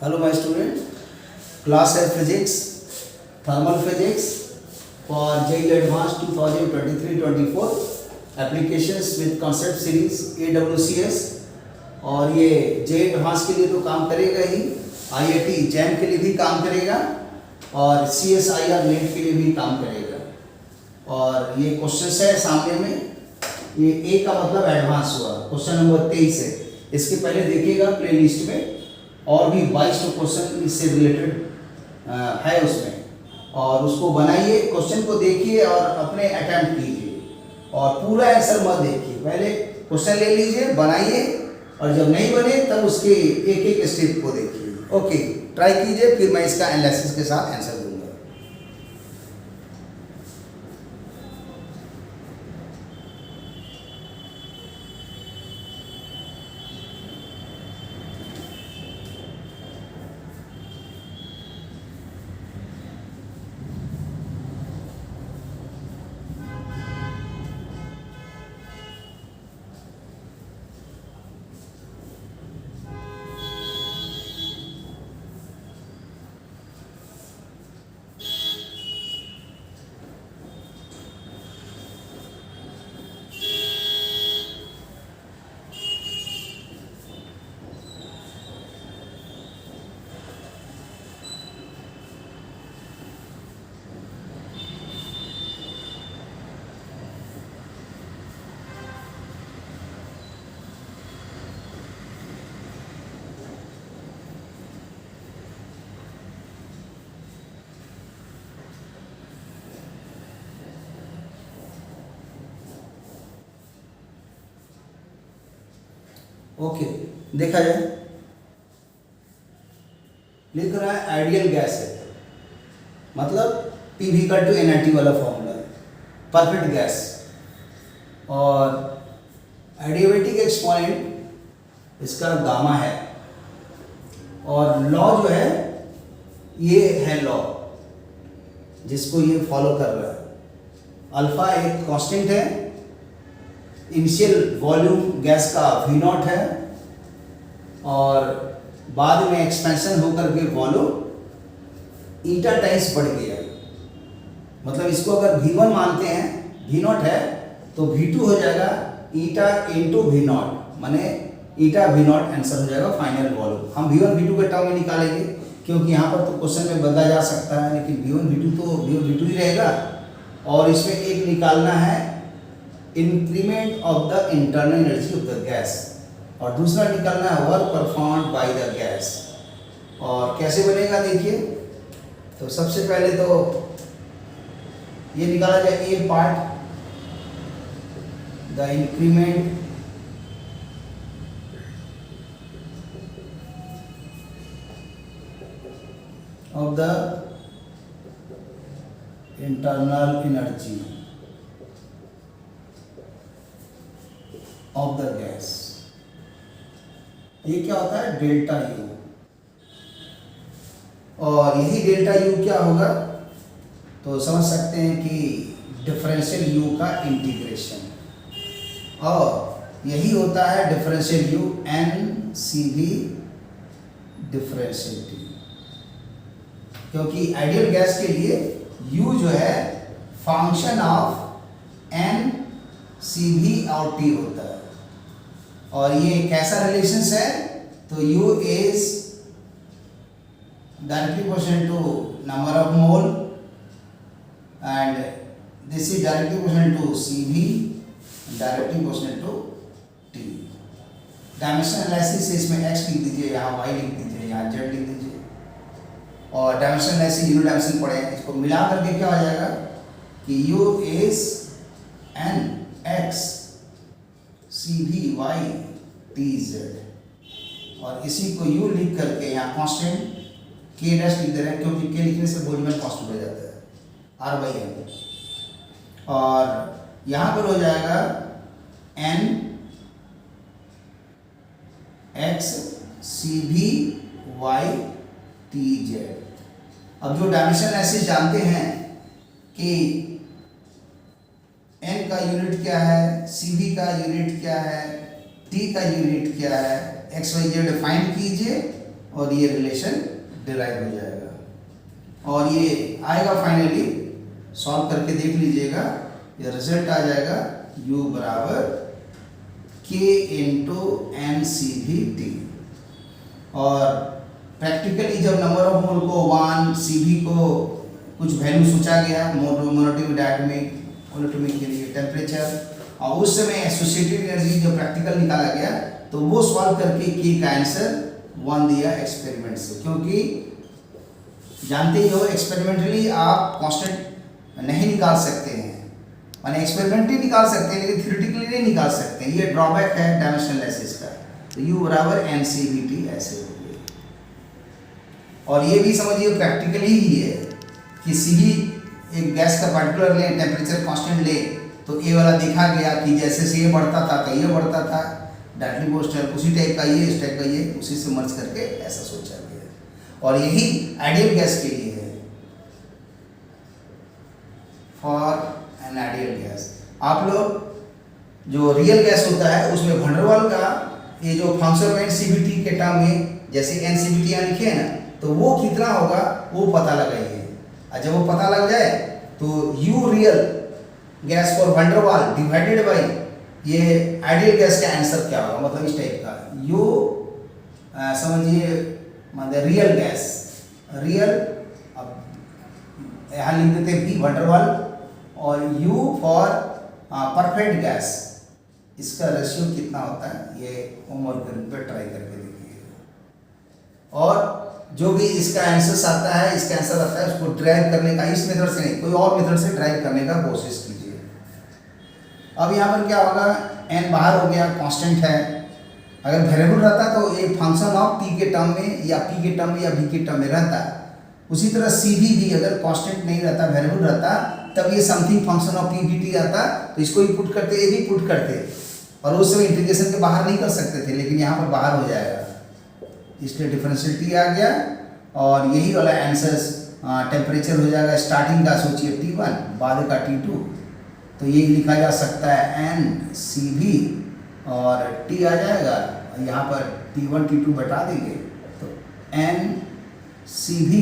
Hello my student, class है physics, thermal physics for JEE Advanced 2023-24 applications with concept series AWCS। और ये JEE Advanced के लिए तो काम करेगा ही, IIT JAM के लिए भी काम करेगा और CSIR नेट के लिए भी काम करेगा। और ये क्वेश्चन है सामने में, ये A का मतलब एडवांस हुआ, क्वेश्चन नंबर 23 है। इसके पहले देखिएगा प्लेलिस्ट में और भी 22 क्वेश्चन इससे रिलेटेड है उसमें, और उसको बनाइए, क्वेश्चन को देखिए और अपने अटेम्प्ट कीजिए और पूरा आंसर मत देखिए, पहले क्वेश्चन ले लीजिए, बनाइए और जब नहीं बने तब उसके एक एक स्टेप को देखिए। ओके, ट्राई कीजिए, फिर मैं इसका एनालिसिस के साथ आंसर दूंगा। ओके, देखा जाए, लिख रहा है आइडियल गैस है, मतलब PV का टू NRT वाला फॉर्मूला है, परफेक्ट गैस। और एडियाबेटिक एक्सपोनेंट इसका गामा है, और लॉ जो है ये है लॉ जिसको ये फॉलो कर रहा है। अल्फा एक कांस्टेंट है, इनिशियल वॉल्यूम गैस का V0 है और बाद में एक्सपेंशन होकर के वॉल्यूम ईटा टाइम्स बढ़ गया। मतलब इसको अगर V1 मानते हैं, V0 है, तो V2 हो जाएगा ईटा इंटू V0, माने ईटा V0 आंसर हो जाएगा फाइनल वॉल्यूम। हम V1 V2 के टर्म में निकालेंगे क्योंकि यहाँ पर तो क्वेश्चन में बदला जा सकता है, लेकिन V1 V2 तो V1 V2 ही रहेगा। और इसमें एक निकालना है increment of the internal energy of the gas, और दूसरा निकालना है work performed by the gas. और कैसे बनेगा देखिए, तो सबसे पहले तो ये निकाला जाए a part, the increment of the internal energy of the gas, ये क्या होता है डेल्टा यू। और यही डेल्टा यू क्या होगा, तो समझ सकते हैं कि डिफरेंशियल यू का इंटीग्रेशन, और यही होता है differential you NCV differential T, क्योंकि आइडियल गैस के लिए यू जो है फंक्शन ऑफ NCV और T होता है। और ये कैसा रिलेशन है, तो U is directly proportional to number of mole and this is directly proportional to CV, directly proportional to T। Dimension analysis इसमें X लिख दीजिए, यहाँ Y लिख दीजिए, यहाँ Z लिख दीजिए। और डायमेंशन एनालिसिस यूनिट डायमेंशन पढ़े, इसको मिला करके क्या हो जाएगा कि U is NX CV Y TZ, और इसी को U लिख करके यहाँ कांस्टेंट K डैश लिख दे रहे हैं, क्योंकि K लिखने से बोल्ट्जमैन कांस्टेंट हो जाता है R/M। और यहाँ पर हो जाएगा NX CV Y TZ। अब जो डायमेंशन ऐसे जानते हैं कि N का यूनिट क्या है, CV का यूनिट क्या है, T का यूनिट क्या है, XYZ फाइंड कीजिए और ये रिलेशन डिराइव हो जाएगा और ये आएगा फाइनली सॉल्व करके देख लीजिएगा, ये रिजल्ट आ जाएगा u बराबर k इंटू एन सी भी टी। और प्रैक्टिकली जब नंबर ऑफ मोल को 1 Cv को कुछ वैल्यू सोचा गया मोनोटोनिक डायटोमिक ओलोटोमिक के लिए टेम्परेचर और उस समय एसोसिएटेड एनर्जी जो प्रैक्टिकल निकाला गया तो वो सॉल्व करके k का आंसर 1 दिया एक्सपेरिमेंट से, क्योंकि जानते ही हो एक्सपेरिमेंटली आप कांस्टेंट नहीं निकाल सकते हैं, माने एक्सपेरिमेंटली निकाल सकते हैं लेकिन थ्योरेटिकली नहीं निकाल सकते हैं, ये ड्रॉबैक है डायमेंशनलेसिस का। तो u बराबर एन सी वी टी ऐसे हो गए। और ये भी समझिए प्रैक्टिकली ही है कि Cv एक गैस का पर्टिकुलर ले टेम्परेचर कांस्टेंट ले तो ए वाला देखा गया कि जैसे से ये बढ़ता था तो ये बढ़ता था, डार्टली बोस्टर उसी टाइप का ये इस टाइप का ये उसी से मर्ज करके ऐसा सोचा गया। और यही आइडियल गैस के लिए है, फॉर एन आइडियल गैस। आप लोग जो रियल गैस होता है उसमें वंडरवाल का ये जो फंक्शन ऑफ एनसीबीटी के टर्म में जैसे एनसीबीटी यहाँ लिखे है ना, तो वो कितना होगा वो पता लगाइए। और जब वो पता लग जाए तो you real gas for van der Waals divided by ये आइडियल गैस का आंसर क्या होगा, मतलब इस टाइप का यू समझिए मतलब रियल गैस रियल, अब यहाँ लिख देते हैं बी वंडरवाल और यू फॉर परफेक्ट गैस, इसका रेशियो कितना होता है ये होमवर्क पे ट्राई करके देखिए। और जो भी इसका आंसर आता है उसको ड्राइव करने का इस मेथड से नहीं कोई और मेथड से ड्राइव करने का कोशिश कीजिए। अब यहाँ पर क्या होगा, n बाहर हो गया कांस्टेंट है, अगर वेरिएबल रहता तो एक फंक्शन ऑफ t के टर्म में या p के टर्म में या v के टर्म में रहता। उसी तरह Cv भी अगर कांस्टेंट नहीं रहता वेरिएबल रहता तब ये समथिंग फंक्शन ऑफ pvt आता, तो इसको ही पुट करते ये भी पुट करते और उस समय इंटीग्रेशन के बाहर नहीं कर सकते थे, लेकिन यहाँ पर बाहर हो जाएगा इसलिए डिफरेंशियल t आ गया। और यही वाला आंसर टेम्परेचर हो जाएगा स्टार्टिंग का सोचिए T1 बाद का T2, तो ये लिखा जा सकता है NCV और T आ जाएगा यहाँ पर T1 T2 बता देंगे तो NCV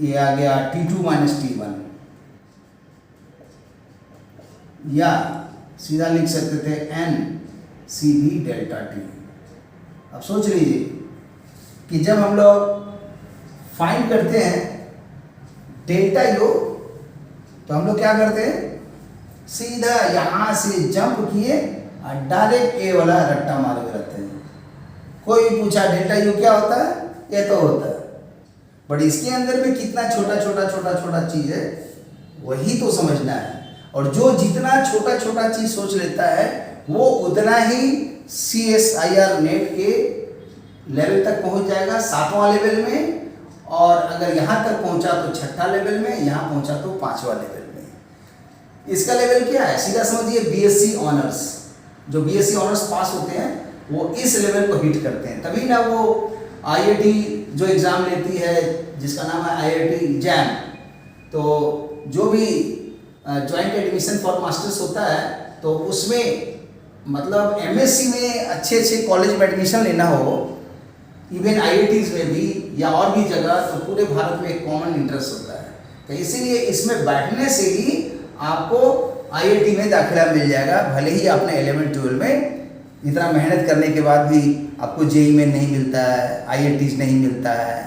ये आ गया T2 माइनस T1, या सीधा लिख सकते थे NCV डेल्टा T। अब सोच लीजिए कि जब हम लोग फाइंड करते हैं डेल्टा यू तो हम लोग क्या करते हैं सीधा यहाँ से जंप किए और डायरेक्ट ए वाला रट्टा मारे रहते हैं। कोई पूछा डेल्टा यू क्या होता है, ये तो होता है, बट इसके अंदर में कितना छोटा छोटा छोटा छोटा चीज है वही तो समझना है। और जो जितना छोटा छोटा चीज सोच लेता है वो उतना ही CSIR नेट के लेवल तक पहुंच जाएगा 7वां लेवल में, और अगर यहाँ तक पहुंचा तो 6ठा लेवल में, यहाँ पहुंचा तो 5वां लेवल में। इसका लेवल क्या है सीधा समझिए, BSc ऑनर्स, जो BSc ऑनर्स पास होते हैं वो इस लेवल को हिट करते हैं, तभी ना वो IIT जो एग्ज़ाम लेती है जिसका नाम है IIT जैम, तो जो भी जॉइंट एडमिशन फॉर मास्टर्स होता है तो उसमें मतलब MSc में अच्छे अच्छे कॉलेज में एडमिशन लेना हो, इवन IITs में भी या और भी जगह, तो पूरे भारत में एक कॉमन इंटरेस्ट होता है, तो इसीलिए इसमें बैठने से ही आपको IIT में दाखिला मिल जाएगा। भले ही आपने 11-12 में इतना मेहनत करने के बाद भी आपको JEE में नहीं मिलता है, IITs नहीं मिलता है,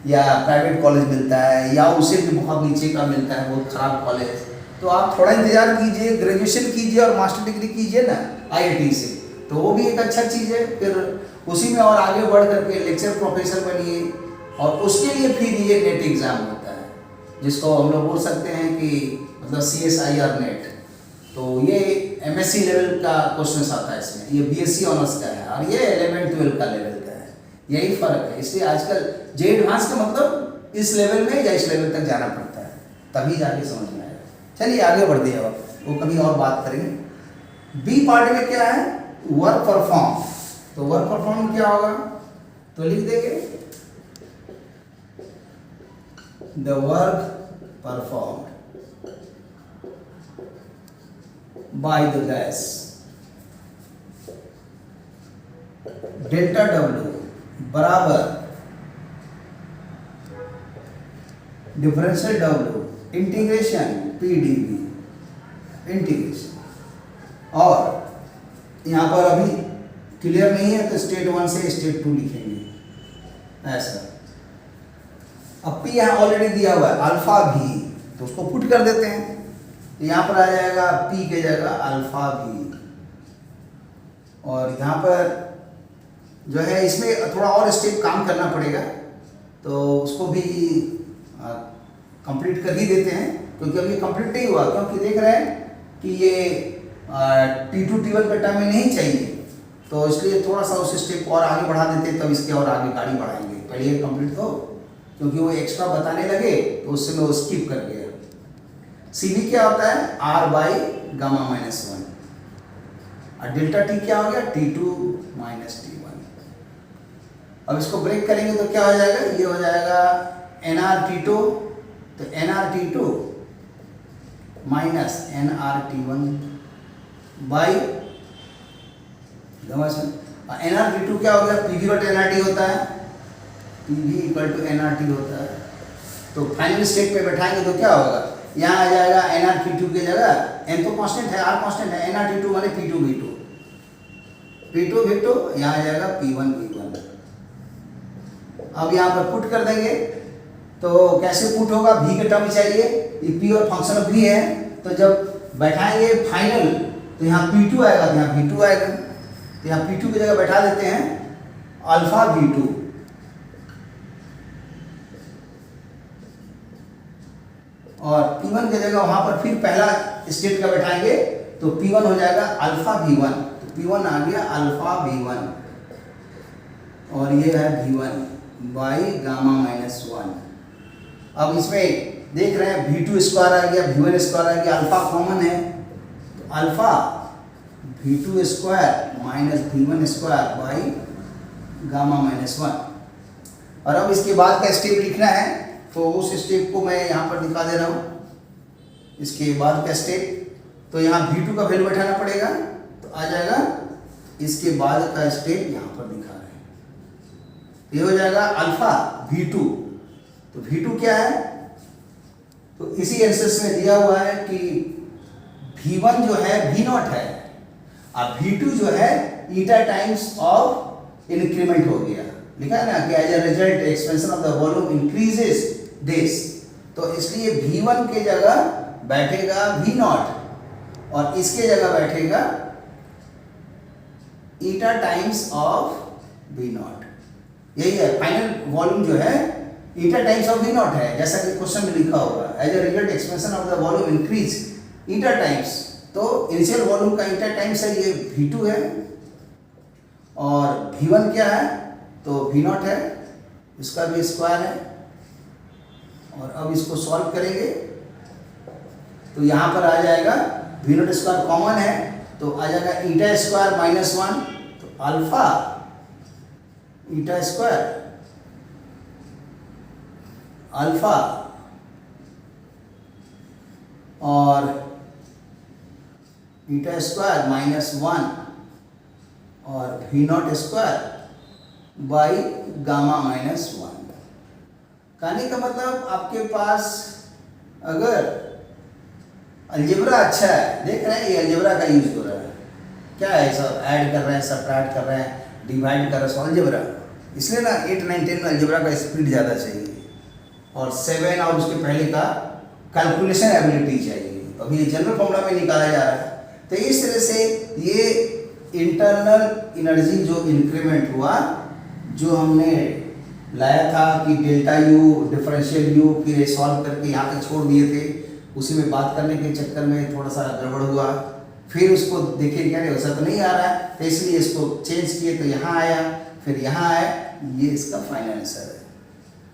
या प्राइवेट कॉलेज मिलता है, या उसे भी बहुत नीचे का मिलता है बहुत ख़राब कॉलेज, तो आप थोड़ा इंतजार कीजिए, ग्रेजुएशन कीजिए और मास्टर डिग्री कीजिए ना IIT से, तो वो भी एक अच्छा चीज़ है। फिर उसी में और आगे बढ़ करके लेक्चर प्रोफेसर बनिए, और उसके लिए फिर ये नेट एग्ज़ाम होता है जिसको हम लोग बोल सकते हैं कि मतलब CSIR नेट, तो ये MSc लेवल का क्वेश्चन आता है इसमें, ये BSc ऑनर्स का है और ये 11-12 का लेवल का है, यही फ़र्क है। इसलिए आजकल जे एडवांस का मतलब इस लेवल में या इस लेवल तक जाना पड़ता है तभी जाके समझ में आएगा। चलिए आगे बढ़ते हैं, अब वो कभी और बात करेंगे। बी पार्ट में क्या है, वर्क परफॉर्म, तो वर्क परफॉर्म क्या होगा तो लिख देंगे the work perform by the gas delta W बराबर differential W integration P D B integration. और यहाँ पर अभी क्लियर नहीं है तो स्टेट 1 से स्टेट 2 लिखेंगे ऐसा। अब पी यहाँ ऑलरेडी दिया हुआ है अल्फा भी, तो उसको पुट कर देते हैं। यहाँ पर आ जाएगा पी के जगह अल्फा भी, और यहाँ पर जो है इसमें थोड़ा और स्टेप काम करना पड़ेगा, तो उसको भी कंप्लीट कर ही देते हैं, क्योंकि अभी कंप्लीट नहीं हुआ, क्योंकि देख रहे हैं कि ये T2 T1 का टर्म में नहीं चाहिए, तो इसलिए थोड़ा सा उस स्टेप को और आगे बढ़ा देते, तब इसके और आगे गाड़ी बढ़ाएंगे। पहले ये कंप्लीट हो, क्योंकि वो एक्स्ट्रा बताने लगे तो उससे मैं वो स्किप कर गया। सी बी क्या होता है R बाई गामा माइनस 1, और डेल्टा टी क्या हो गया T2 माइनस T1। अब इसको ब्रेक करेंगे तो क्या हो जाएगा, ये हो जाएगा nRT2, तो nRT2 minus nRT1 by nRT2 क्या हो गया, PV बट nRT होता है, PV इक्वल टू nRT होता है। तो फाइनल स्टेट पे बैठाएंगे तो क्या होगा, यहाँ आ जाएगा nRT2 की जगह, n तो कांस्टेंट है, r कांस्टेंट है, nRT2 माने P2 V2, P2 V2, यहाँ आ जाएगा P1 V1। अब यहाँ पर पुट कर देंगे, तो कैसे पुट होगा, v का टर्म चाहिए, ये p और फंक्शन ऑफ v है, तो जब बैठाएंगे फाइनल तो यहाँ P2 आएगा, तो यहाँ V2 आएगा, तो यहाँ P2 की जगह बैठा देते हैं अल्फा V2, और P1 की जगह वहां पर फिर पहला स्टेट का बैठाएंगे, तो P1 हो जाएगा अल्फा V1, तो P1 आ गया अल्फा V1, और ये है V1 बाई गामा माइनस 1। अब इसमें देख रहे हैं V2 स्क्वायर आ गया, V1 स्क्वायर आ गया, अल्फा कॉमन है, तो alpha V2 square minus V1 square by gamma minus 1। और अब इसके बाद का स्टेप लिखना है, तो उस स्टेप को मैं यहाँ पर दिखा दे रहा हूँ। इसके बाद का स्टेप, तो यहाँ V2 का वैल्यू बैठाना पड़ेगा, तो आ जाएगा, इसके बाद का स्टेप यहाँ पर दिखा रहे हैं, ये हो जाएगा अल्फा V2, तो V2 क्या है, तो इसी आंसर में दिया हुआ है कि V1 जो है V0 है, और V2 जो है ईटा टाइम्स ऑफ इंक्रीमेंट हो गया, लिखा है ना कि as a result expansion of the volume increases this, तो इसलिए V1 के जगह बैठेगा V0, और इसके जगह बैठेगा ईटा टाइम्स ऑफ V0। यही है फाइनल वॉल्यूम जो है ईटा टाइम्स ऑफ V0 है, जैसा कि क्वेश्चन में लिखा होगा, as a result expansion of the volume increase eta times, तो इनिशियल वॉल्यूम का ईटा टाइम्स है, ये V2 है, और V1 क्या है, तो V0 है, इसका भी स्क्वायर है। और अब इसको सॉल्व करेंगे, तो यहाँ पर आ जाएगा V0 स्क्वायर कॉमन है, तो आ जाएगा ईटा स्क्वायर माइनस 1, तो अल्फा ईटा स्क्वायर अल्फा, और ईटा स्क्वायर माइनस 1, और V0 square by gamma minus 1। कहने का मतलब आपके पास अगर अलजेब्रा अच्छा है, देख रहे हैं ये अलजेब्रा का यूज हो रहा है, क्या है सब ऐड कर रहे हैं, सब्ट्रैक्ट कर रहे हैं, डिवाइड कर रहे हैं, अलजेब्रा, इसलिए ना 8, 9, 10 में अलजेब्रा का स्पीड ज़्यादा चाहिए, और 7 और उसके पहले का कैलकुलेशन एबिलिटी चाहिए। अभी ये जनरल फॉर्मूला में निकाला जा रहा है, तो इस तरह से ये इंटरनल एनर्जी जो इंक्रीमेंट हुआ, जो हमने लाया था कि डेल्टा यू डिफरेंशियल यू, फिर सॉल्व करके यहाँ तक छोड़ दिए थे, उसी में बात करने के चक्कर में थोड़ा सा गड़बड़ हुआ, फिर उसको देखे क्या नहीं वैसा तो नहीं आ रहा है, तो इसलिए इसको चेंज किए, तो यहाँ आया, फिर यहाँ आया, ये इसका फाइनल आंसर है।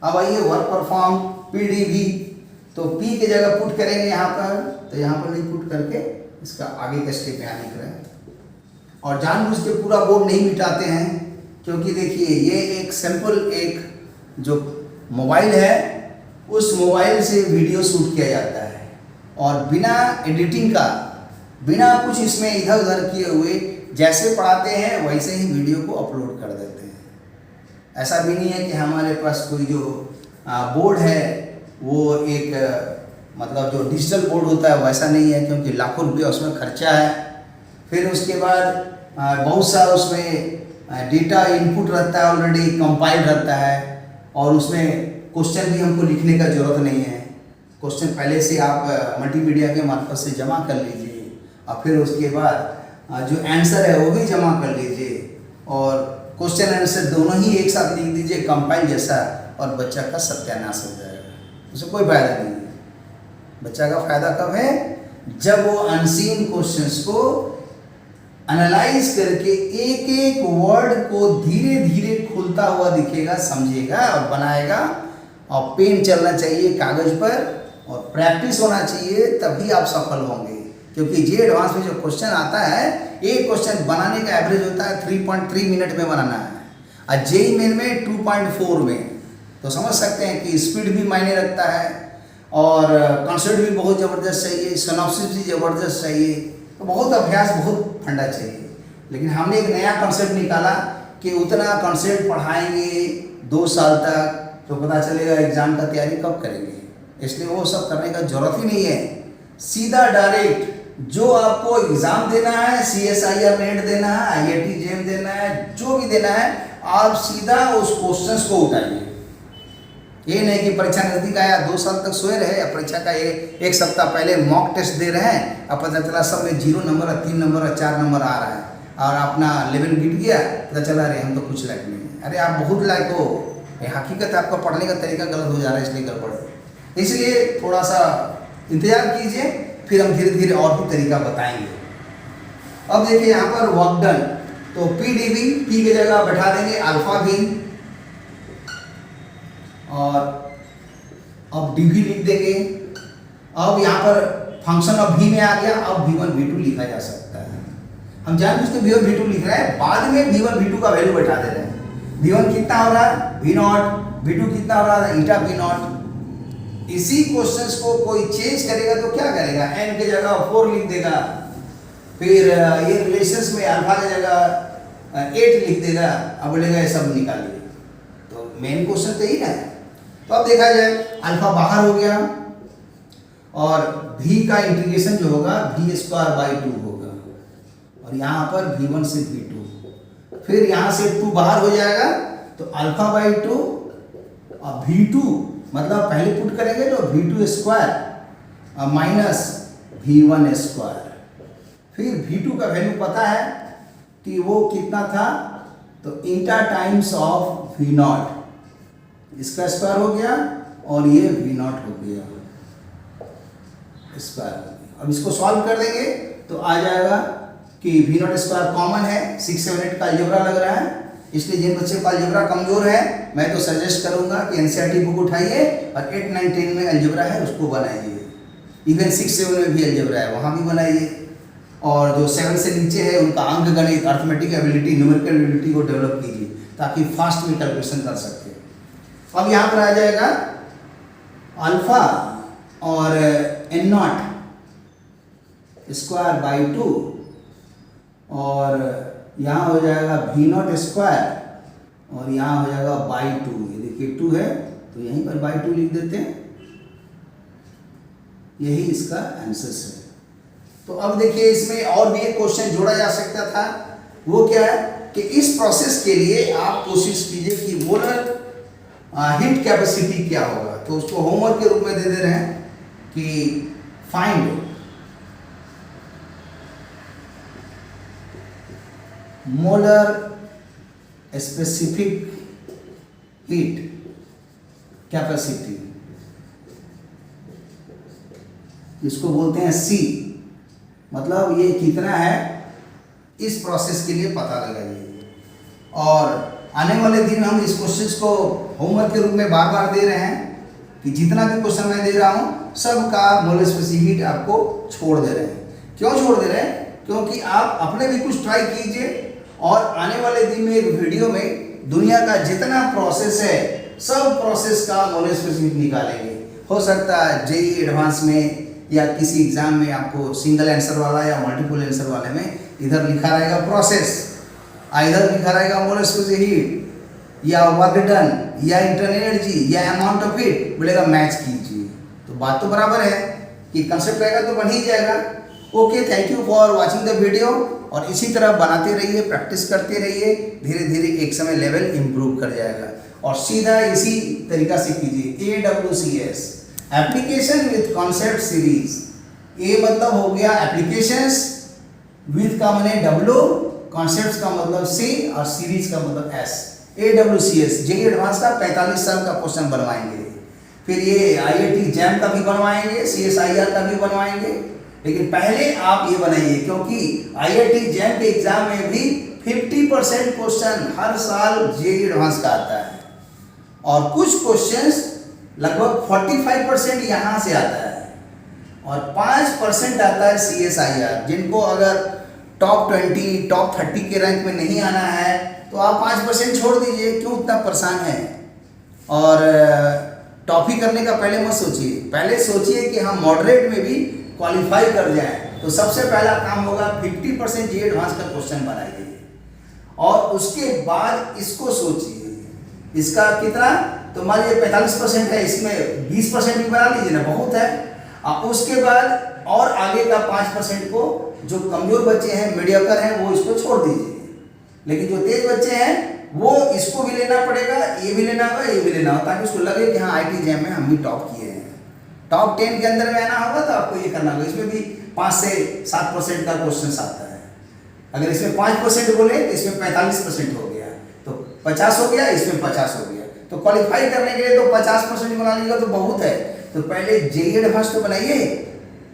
अब आइए वर्क परफॉर्म PDV, तो P की जगह पुट करेंगे यहाँ पर, तो यहाँ पर नहीं पुट करके इसका आगे का स्टेप यहाँ लिख रहे हैं, और जानबूझ के पूरा बोर्ड नहीं मिटाते हैं, क्योंकि देखिए ये एक सिंपल एक जो मोबाइल है, उस मोबाइल से वीडियो शूट किया जाता है, और बिना एडिटिंग का, बिना कुछ इसमें इधर उधर किए हुए, जैसे पढ़ाते हैं वैसे ही वीडियो को अपलोड कर देते हैं। ऐसा भी नहीं है कि हमारे पास कोई जो बोर्ड है वो एक मतलब जो डिजिटल बोर्ड होता है वैसा नहीं है, क्योंकि लाखों रुपया उसमें खर्चा है। फिर उसके बाद बहुत सारा उसमें डेटा इनपुट रहता है, ऑलरेडी कंपाइल्ड रहता है, और उसमें क्वेश्चन भी हमको लिखने का ज़रूरत नहीं है। क्वेश्चन पहले से आप मल्टीमीडिया के मार्फत से जमा कर लीजिए, और फिर उसके बाद जो आंसर है वो भी जमा कर लीजिए, और क्वेश्चन आंसर दोनों ही एक साथ लिख दीजिए कंपाइल जैसा, और बच्चा का सत्यानाश हो जाएगा। उससे कोई फायदा नहीं है। बच्चा का फायदा कब है? जब वो अनसीन क्वेश्चंस को एनालाइज करके एक एक वर्ड को धीरे धीरे खुलता हुआ दिखेगा, समझेगा और बनाएगा। और पेन चलना चाहिए कागज पर और प्रैक्टिस होना चाहिए, तभी आप सफल होंगे। क्योंकि जे एडवांस में जो क्वेश्चन आता है, एक क्वेश्चन बनाने का एवरेज होता है 3.3 मिनट में बनाना है, और जेई मेन में 2.4 में। तो समझ सकते हैं कि स्पीड भी मायने रखता है, और कॉन्सेप्ट भी बहुत ज़बरदस्त चाहिए, सिनॉप्सिस भी ज़बरदस्त चाहिए। तो बहुत अभ्यास, बहुत फंडा चाहिए। लेकिन हमने एक नया कॉन्सेप्ट निकाला कि उतना कॉन्सेप्ट पढ़ाएंगे 2 साल तक, तो पता चलेगा एग्ज़ाम का तैयारी कब करेंगे। इसलिए वो सब करने का ज़रूरत ही नहीं है। सीधा डायरेक्ट जो आपको एग्ज़ाम देना है, CSIR नेट देना है, IIT JEM देना है, जो भी देना है, आप सीधा उस क्वेश्चंस को उठाइए। ये नहीं कि परीक्षा नज़दीक आया 2 साल तक सोए रहे, या परीक्षा का एक सप्ताह पहले मॉक टेस्ट दे रहे हैं, अब पता चला सब में 0 नंबर, 3 नंबर, 4 नंबर आ रहा है, और अपना लेवल गिर गया, पता चला अरे हम तो कुछ लायक नहीं। अरे आप बहुत लायक हो। ये हकीकत है, आपका पढ़ने का तरीका गलत हो जा रहा है, इसलिए गड़बड़। इसलिए थोड़ा सा इंतजार कीजिए, फिर हम धीरे धीरे और भी तरीका बताएंगे। अब देखिए यहाँ पर वर्क डन, तो PDB, P की जगह बैठा देंगे अल्फा भी, और अब DV लिख देंगे। अब यहाँ पर फंक्शन ऑफ V में आ गया, अब V1 V2 लिखा जा सकता है। हम जानबूझ के V1 V2 लिख रहे हैं, बाद में V1 V2 का वैल्यू बैठा दे रहे हैं। V1 कितना हो रहा है? V0। V2 कितना हो रहा है? ईटा V0। इसी क्वेश्चंस को कोई चेंज करेगा तो क्या करेगा? n की जगह 4 लिख देगा, फिर ये रिलेशंस में अल्फा की जगह 8 लिख देगा, अब बोलेगा ये सब निकालिए। तो मेन क्वेश्चन तो यही ना है। तो अब देखा जाए, अल्फा बाहर हो गया, और V का इंटीग्रेशन जो होगा V²/2 होगा, और यहाँ पर V1 से V2, फिर यहाँ से 2 बाहर हो जाएगा, तो अल्फा/2 और V2, मतलब पहले पुट करेंगे तो V2² माइनस V1²। फिर V2 का वैल्यू पता है कि वो कितना था, तो ईटा टाइम्स ऑफ V0, इसका स्क्वायर हो गया, और ये V0 हो गया स्क्वायर। अब इसको सॉल्व कर देंगे तो आ जाएगा कि V0² कॉमन है। 6, 7, 8 का अलजेब्रा लग रहा है, इसलिए जिन बच्चे का अलजेब्रा कमजोर है, मैं तो सजेस्ट करूंगा कि NCERT बुक उठाइए और 8, 9, 10 में अलजेब्रा है उसको बनाइए। इवन 6, 7 में भी अलजेब्रा है, वहाँ भी बनाइए। और जो 7 से नीचे है उनका अंक गणित, अर्थमेटिक एबिलिटी, न्यूमेरिकल एबिलिटी को डेवलप कीजिए, ताकि फास्ट में कैलकुलेशन कर सके। अब यहाँ पर आ जाएगा अल्फा और N0² /2, और यहाँ हो जाएगा V0², और यहाँ हो जाएगा /2। ये देखिए 2 है, तो यहीं पर /2 लिख देते हैं। यही इसका आंसर है। तो अब देखिए, इसमें और भी एक क्वेश्चन जोड़ा जा सकता था। वो क्या है कि इस प्रोसेस के लिए आप कोशिश कीजिए कि मोलर हीट कैपेसिटी क्या होगा। तो उसको होमवर्क के रूप में दे रहे हैं कि find molar specific heat capacity, इसको बोलते हैं C। मतलब ये कितना है, इस प्रोसेस के लिए पता लगाइए। और आने वाले दिन हम इस क्वेश्चन को होमवर्क के रूप में बार बार दे रहे हैं कि जितना भी क्वेश्चन मैं दे रहा हूँ सबका मोलर स्पेसिफिक हीट आपको छोड़ दे रहे हैं। क्यों छोड़ दे रहे हैं? क्योंकि आप अपने भी कुछ ट्राई कीजिए, और आने वाले दिन में एक वीडियो में दुनिया का जितना प्रोसेस है सब प्रोसेस का मोलर स्पेसिफिक निकालेंगे। हो सकता है जेई एडवांस में या किसी एग्जाम में आपको सिंगल आंसर वाला या मल्टीपल आंसर वाले में इधर लिखा रहेगा प्रोसेस, इधर लिखा रहेगा मोलर स्पेसिफिक हीट, या वर्क डन या इंटरनल एनर्जी या अमाउंट ऑफ इट, बोलेगा मैच कीजिए। तो बात तो बराबर है कि कंसेप्ट रहेगा तो बन ही जाएगा। Okay, thank you for watching the video. और इसी तरह बनाते रहिए, प्रैक्टिस करते रहिए, धीरे धीरे एक समय लेवल इम्प्रूव कर जाएगा। और सीधा इसी तरीका से कीजिए AWCS, application with concept series. ए मतलब हो गया एप्लीकेशंस, विथ का माने W, कॉन्सेप्ट्स का मतलब C और सीरीज का मतलब S। AWCS जेईई एडवांस का 45 साल का क्वेश्चन बनवाएंगे। फिर ये IIT जैम का भी बनवाएंगे, CSIR का भी बनवाएंगे। लेकिन पहले आप ये बनाइए, क्योंकि IIT जैम के एग्जाम में भी 50% क्वेश्चन हर साल जेईई एडवांस का आता है, और कुछ क्वेश्चंस लगभग 45% यहाँ से आता है, और 5% आता है CSIR। जिनको अगर टॉप 20, टॉप 30 के रैंक में नहीं आना है तो आप 5% छोड़ दीजिए, क्यों इतना परेशान है। और टॉप ही करने का पहले मत सोचिए, पहले सोचिए कि हम मॉडरेट में भी क्वालिफाई कर जाएं। तो सबसे पहला काम होगा 50% जेईई एडवांस का क्वेश्चन बनाइए, और उसके बाद इसको सोचिए इसका कितना, तो मान लीजिए 45% है, इसमें 20% भी बना लीजिए ना, बहुत है। उसके बाद और आगे का 5% को, जो कमजोर बच्चे हैं, मीडियोकर हैं, वो इसको छोड़ दीजिए। लेकिन जो तेज बच्चे हैं वो इसको भी लेना पड़ेगा, ये भी लेना होगा, ये भी लेना होगा, ताकि उसको लगे कि हाँ IIT जैम में हम भी टॉप किए हैं। टॉप 10 के अंदर में आना होगा तो आपको ये करना होगा। इसमें भी 5 से 7% का क्वेश्चन आता है। अगर इसमें 5% बोले तो इसमें 45% हो गया, तो 50 हो गया, इसमें 50 हो गया। तो क्वालिफाई करने के लिए तो 50% बना लीजिएगा तो बहुत है। तो पहले जेईई एडवांस तो बनाइए,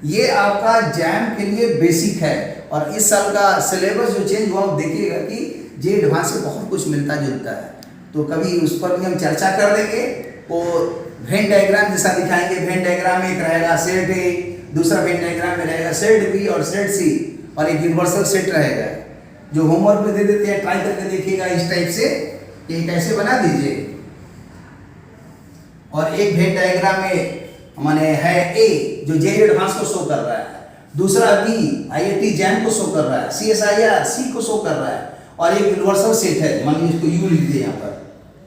ये आपका जैम के लिए बेसिक है। और इस साल का सिलेबस जो चेंज हुआ, आप देखिएगा कि जेईई एडवांस से बहुत कुछ मिलता जुलता है। तो कभी उस पर भी हम चर्चा कर देंगे। वो वेन डायग्राम जैसा दिखाएंगे। वेन डायग्राम में एक रहेगा सेट ए, दूसरा वेन डायग्राम में रहेगा सेट बी और सेट सी, और एक यूनिवर्सल सेट रहेगा। जो होमवर्क में दे देते हैं, ट्राई करके देखिएगा इस टाइप से, ये कैसे बना दीजिए। और एक वेन डायग्राम में माने है ए, जो जेईई एडवांस को शो कर रहा है, दूसरा बी IIT जैम को शो कर रहा है, CSIR सी को शो कर रहा है, और एक यूनिवर्सल सेट है, मान लीजिए इसको यू लिख दिए यहाँ पर।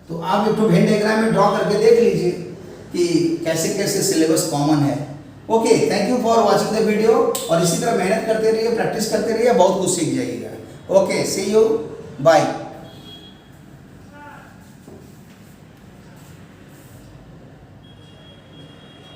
तो आप एक तो वेन डायग्राम में ड्रॉ करके देख लीजिए कि कैसे कैसे सिलेबस कॉमन है। Okay, thank you for watching the video. और इसी तरह मेहनत करते रहिए, प्रैक्टिस करते रहिए, बहुत कुछ सीख जाइएगा। Okay, see you, bye.